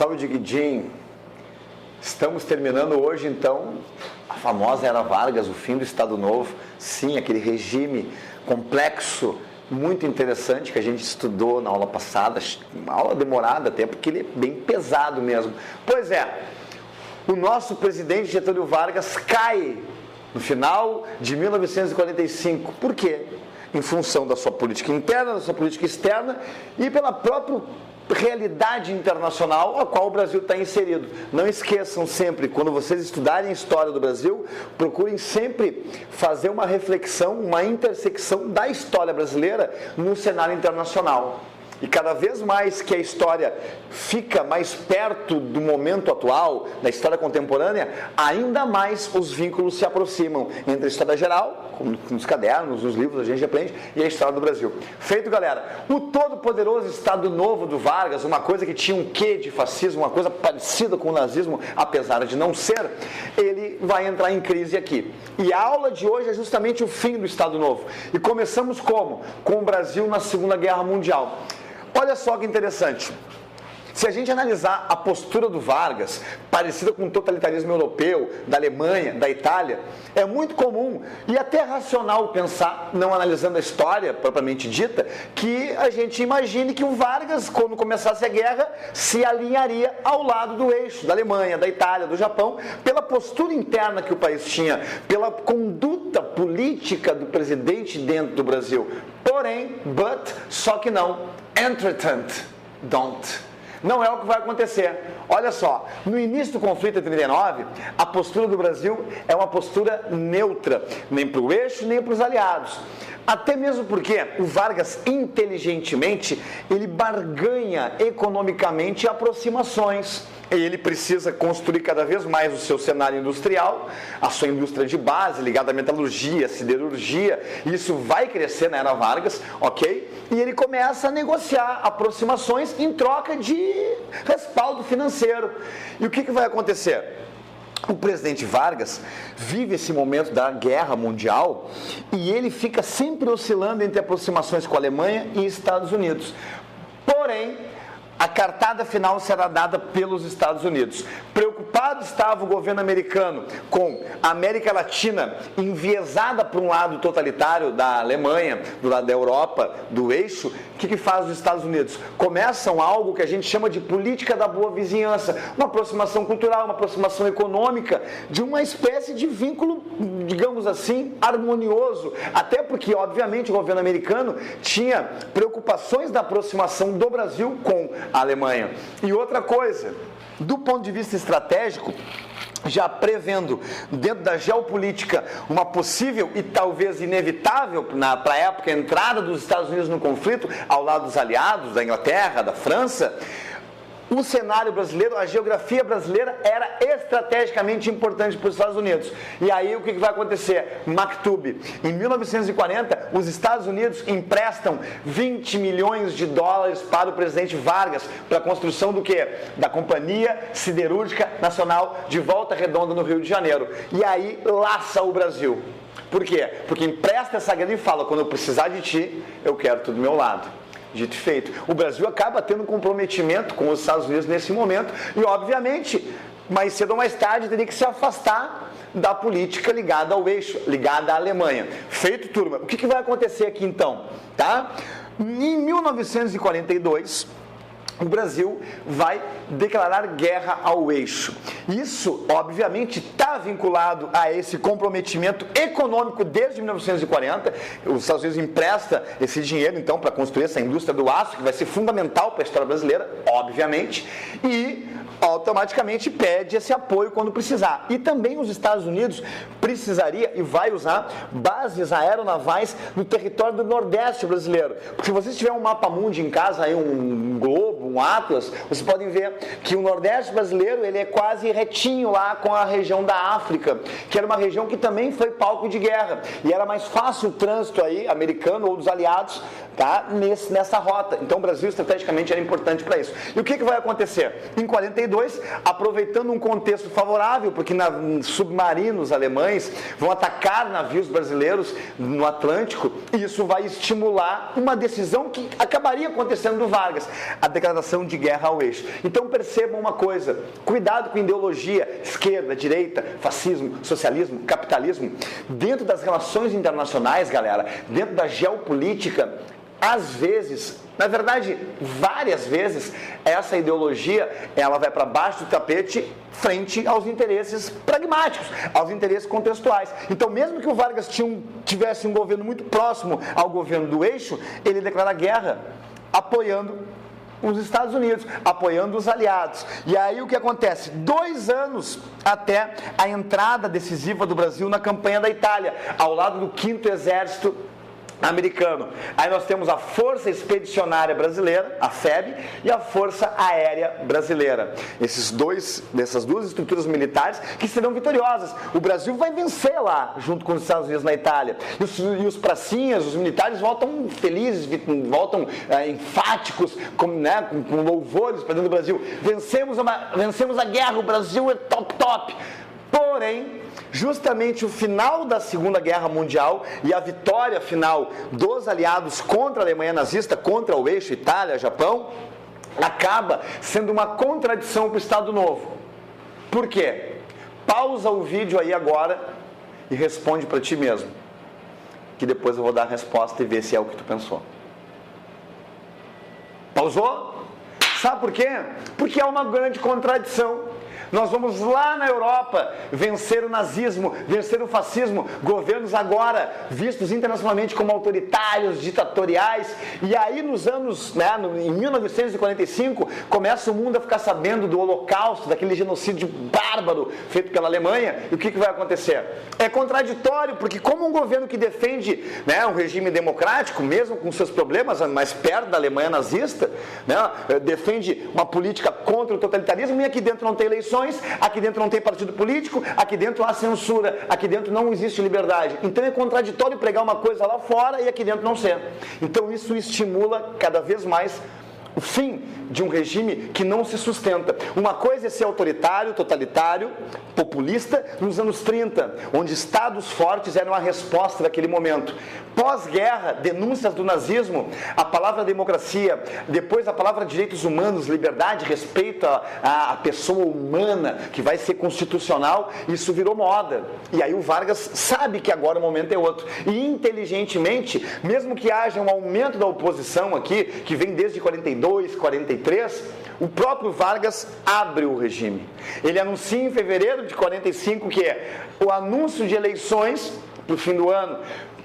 salve Diguidinho. Estamos terminando hoje, então, a famosa Era Vargas, o fim do Estado Novo. Sim, aquele regime complexo, muito interessante, que a gente estudou na aula passada, uma aula demorada até, porque ele é bem pesado mesmo. Pois é, o nosso presidente Getúlio Vargas cai no final de 1945. Por quê? Em função da sua política interna, da sua política externa e pela própria realidade internacional a qual o Brasil está inserido. Não esqueçam sempre, quando vocês estudarem a história do Brasil, procurem sempre fazer uma reflexão, uma intersecção da história brasileira no cenário internacional. E cada vez mais que a história fica mais perto do momento atual, da história contemporânea, ainda mais os vínculos se aproximam entre a história geral, como nos cadernos, nos livros a gente aprende, e a história do Brasil. Feito, galera. O todo-poderoso Estado Novo do Vargas, uma coisa que tinha um quê de fascismo, uma coisa parecida com o nazismo, apesar de não ser, ele vai entrar em crise aqui. E a aula de hoje é justamente o fim do Estado Novo. E começamos como? Com o Brasil na Segunda Guerra Mundial. Olha só que interessante. Se a gente analisar a postura do Vargas, parecida com o totalitarismo europeu, da Alemanha, da Itália, é muito comum e até racional pensar, não analisando a história propriamente dita, que a gente imagine que o Vargas, quando começasse a guerra, se alinharia ao lado do eixo da Alemanha, da Itália, do Japão, pela postura interna que o país tinha, pela conduta política do presidente dentro do Brasil. Porém, só que não. Entretanto, don't. Não é o que vai acontecer. Olha só, no início do conflito em 39, a postura do Brasil é uma postura neutra, nem para o eixo, nem para os aliados. Até mesmo porque o Vargas, inteligentemente, ele barganha economicamente aproximações. Ele precisa construir cada vez mais o seu cenário industrial, a sua indústria de base, ligada à metalurgia, siderurgia. Isso vai crescer na Era Vargas, ok? E ele começa a negociar aproximações em troca de respaldo financeiro. E o que vai acontecer? O presidente Vargas vive esse momento da guerra mundial e ele fica sempre oscilando entre aproximações com a Alemanha e Estados Unidos. Porém, a cartada final será dada pelos Estados Unidos. Preocupado estava o governo americano com a América Latina enviesada para um lado totalitário da Alemanha, do lado da Europa, do eixo. O que faz os Estados Unidos? Começam algo que a gente chama de política da boa vizinhança, uma aproximação cultural, uma aproximação econômica, de uma espécie de vínculo, digamos assim, harmonioso. Até porque, obviamente, o governo americano tinha preocupações da aproximação do Brasil com a Alemanha. E outra coisa, do ponto de vista estratégico, já prevendo dentro da geopolítica uma possível e talvez inevitável para a época entrada dos Estados Unidos no conflito ao lado dos aliados, da Inglaterra, da França, o cenário brasileiro, a geografia brasileira era estrategicamente importante para os Estados Unidos. E aí o que vai acontecer? Maktub. Em 1940, os Estados Unidos emprestam 20 milhões de dólares para o presidente Vargas para a construção do quê? Da Companhia Siderúrgica Nacional de Volta Redonda no Rio de Janeiro. E aí laça o Brasil. Por quê? Porque empresta essa grana e fala, quando eu precisar de ti, eu quero tu do meu lado. Dito e feito. O Brasil acaba tendo um comprometimento com os Estados Unidos nesse momento e, obviamente, mais cedo ou mais tarde, teria que se afastar da política ligada ao eixo, ligada à Alemanha. Feito, turma. O que vai acontecer aqui, então? Tá? Em 1942... o Brasil vai declarar guerra ao eixo. Isso, obviamente, está vinculado a esse comprometimento econômico desde 1940. Os Estados Unidos emprestam esse dinheiro, então, para construir essa indústria do aço, que vai ser fundamental para a história brasileira, obviamente, e automaticamente pede esse apoio quando precisar. E também os Estados Unidos precisaria e vai usar bases aeronavais no território do Nordeste brasileiro. Porque se vocês tiverem um mapa mundi em casa, aí um globo, um atlas, vocês podem ver que o Nordeste brasileiro ele é quase retinho lá com a região da África, que era uma região que também foi palco de guerra. E era mais fácil o trânsito aí, americano ou dos aliados, tá? Nessa rota. Então o Brasil estrategicamente era importante para isso. E o que vai acontecer? Em 42, 42, aproveitando um contexto favorável, porque submarinos alemães vão atacar navios brasileiros no Atlântico, e isso vai estimular uma decisão que acabaria acontecendo do Vargas, a declaração de guerra ao eixo. Então percebam uma coisa, cuidado com ideologia, esquerda, direita, fascismo, socialismo, capitalismo. Dentro das relações internacionais, galera, dentro da geopolítica, às vezes, na verdade, várias vezes, essa ideologia, ela vai para baixo do tapete frente aos interesses pragmáticos, aos interesses contextuais. Então, mesmo que o Vargas tivesse um governo muito próximo ao governo do eixo, ele declara guerra apoiando os Estados Unidos, apoiando os aliados. E aí o que acontece? 2 anos até a entrada decisiva do Brasil na campanha da Itália, ao lado do 5º Exército americano. Aí nós temos a Força Expedicionária Brasileira, a FEB, e a Força Aérea Brasileira. Dessas duas estruturas militares que serão vitoriosas. O Brasil vai vencer lá, junto com os Estados Unidos na Itália. E os pracinhas, os militares voltam felizes, voltam enfáticos, com louvores para dentro do Brasil. Vencemos a guerra, o Brasil é top. Porém, justamente o final da Segunda Guerra Mundial e a vitória final dos aliados contra a Alemanha nazista, contra o eixo Itália, Japão, acaba sendo uma contradição para o Estado Novo. Por quê? Pausa o vídeo aí agora e responde para ti mesmo, que depois eu vou dar a resposta e ver se é o que tu pensou. Pausou? Sabe por quê? Porque é uma grande contradição. Nós vamos lá na Europa vencer o nazismo, vencer o fascismo, governos agora vistos internacionalmente como autoritários, ditatoriais, e aí nos anos, em 1945, começa o mundo a ficar sabendo do Holocausto, daquele genocídio bárbaro feito pela Alemanha, e o que vai acontecer? É contraditório, porque como um governo que defende um regime democrático, mesmo com seus problemas, mais perto da Alemanha nazista, defende uma política contra o totalitarismo, e aqui dentro não tem eleições, aqui dentro não tem partido político, aqui dentro há censura, aqui dentro não existe liberdade. Então é contraditório pregar uma coisa lá fora e aqui dentro não ser. Então isso estimula cada vez mais o fim de um regime que não se sustenta. Uma coisa é ser autoritário, totalitário, populista nos anos 30, onde estados fortes eram a resposta daquele momento. Pós-guerra, denúncias do nazismo, a palavra democracia, depois a palavra direitos humanos, liberdade, respeito à pessoa humana, que vai ser constitucional, isso virou moda. E aí o Vargas sabe que agora o momento é outro. E inteligentemente, mesmo que haja um aumento da oposição aqui, que vem desde 42, 43, o próprio Vargas abre o regime. Ele anuncia em fevereiro de 45 que é o anúncio de eleições para o fim do ano,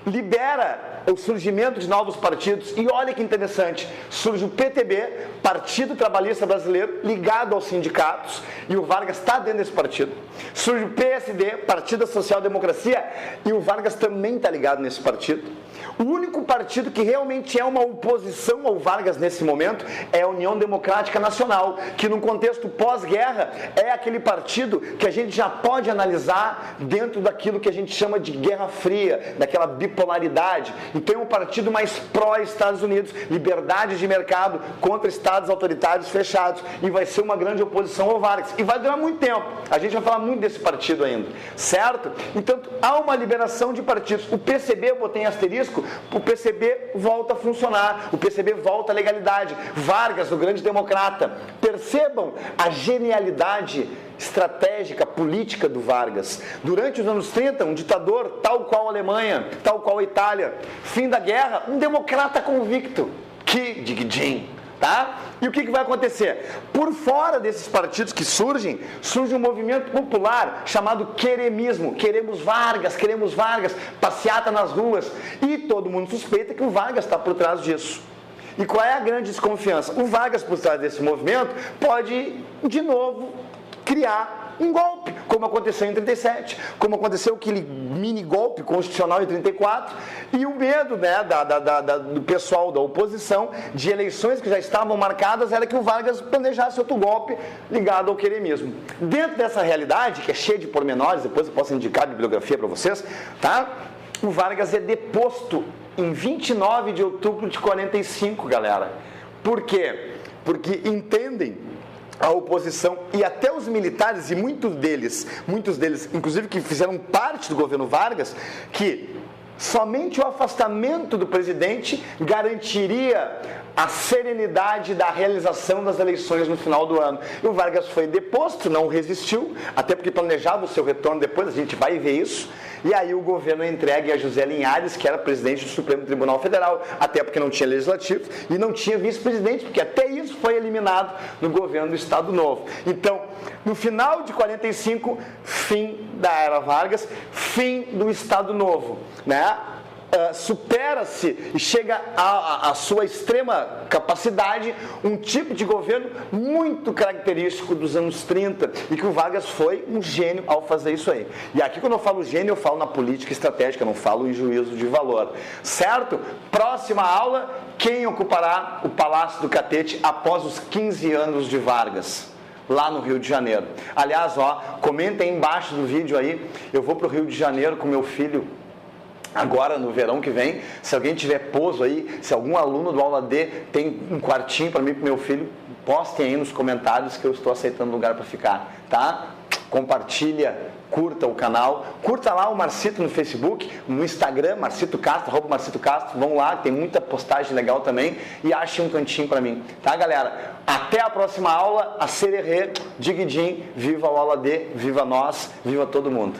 libera o surgimento de novos partidos, e olha que interessante, surge o PTB, Partido Trabalhista Brasileiro, ligado aos sindicatos, e o Vargas está dentro desse partido. Surge o PSD, Partido da Social Democracia, e o Vargas também está ligado nesse partido. O único partido que realmente é uma oposição ao Vargas nesse momento é a União Democrática Nacional, que num contexto pós-guerra é aquele partido que a gente já pode analisar dentro daquilo que a gente chama de Guerra Fria, daquela bipolaridade. Então é um partido mais pró-Estados Unidos, liberdade de mercado contra estados autoritários fechados, e vai ser uma grande oposição ao Vargas. E vai durar muito tempo. A gente vai falar muito desse partido ainda, certo? Então há uma liberação de partidos. O PCB, eu botei em asterisco, o PCB volta a funcionar, o PCB volta à legalidade. Vargas, o grande democrata. Percebam a genialidade estratégica, política do Vargas. Durante os anos 30, um ditador tal qual a Alemanha, tal qual a Itália. Fim da guerra, um democrata convicto. Que digidinho, tá? E o que vai acontecer? Por fora desses partidos que surge um movimento popular chamado queremismo. Queremos Vargas, passeata nas ruas. E todo mundo suspeita que o Vargas está por trás disso. E qual é a grande desconfiança? O Vargas, por trás desse movimento, pode, de novo, criar um golpe, como aconteceu em 37, como aconteceu aquele mini golpe constitucional em 34, e o medo do pessoal da oposição de eleições que já estavam marcadas era que o Vargas planejasse outro golpe ligado ao queremismo. Dentro dessa realidade, que é cheia de pormenores, depois eu posso indicar a bibliografia para vocês, tá? O Vargas é deposto em 29 de outubro de 45, galera. Por quê? Porque entendem a oposição e até os militares, e muitos deles, inclusive que fizeram parte do governo Vargas, que somente o afastamento do presidente garantiria a serenidade da realização das eleições no final do ano. E o Vargas foi deposto, não resistiu, até porque planejava o seu retorno depois, a gente vai ver isso. E aí o governo é entregue a José Linhares, que era presidente do Supremo Tribunal Federal, até porque não tinha legislativo e não tinha vice-presidente, porque até isso foi eliminado no governo do Estado Novo. Então, no final de 45, fim da era Vargas, fim do Estado Novo, né? Supera-se e chega à sua extrema capacidade um tipo de governo muito característico dos anos 30 e que o Vargas foi um gênio ao fazer isso aí. E aqui quando eu falo gênio, eu falo na política estratégica, não falo em juízo de valor. Certo? Próxima aula, quem ocupará o Palácio do Catete após os 15 anos de Vargas? Lá no Rio de Janeiro. Aliás, comenta aí embaixo do vídeo aí, eu vou para o Rio de Janeiro com meu filho agora no verão que vem. Se alguém tiver pouso aí, se algum aluno do aula D tem um quartinho para mim e para meu filho, postem aí nos comentários que eu estou aceitando lugar para ficar, tá? Compartilha, curta o canal, curta lá o Marcito no Facebook, no Instagram, Marcito Castro, @Marcito Castro, vão lá, tem muita postagem legal também e ache um cantinho para mim, tá, galera? Até a próxima aula, a Sererê, Digidin, viva o aula D, viva nós, viva todo mundo.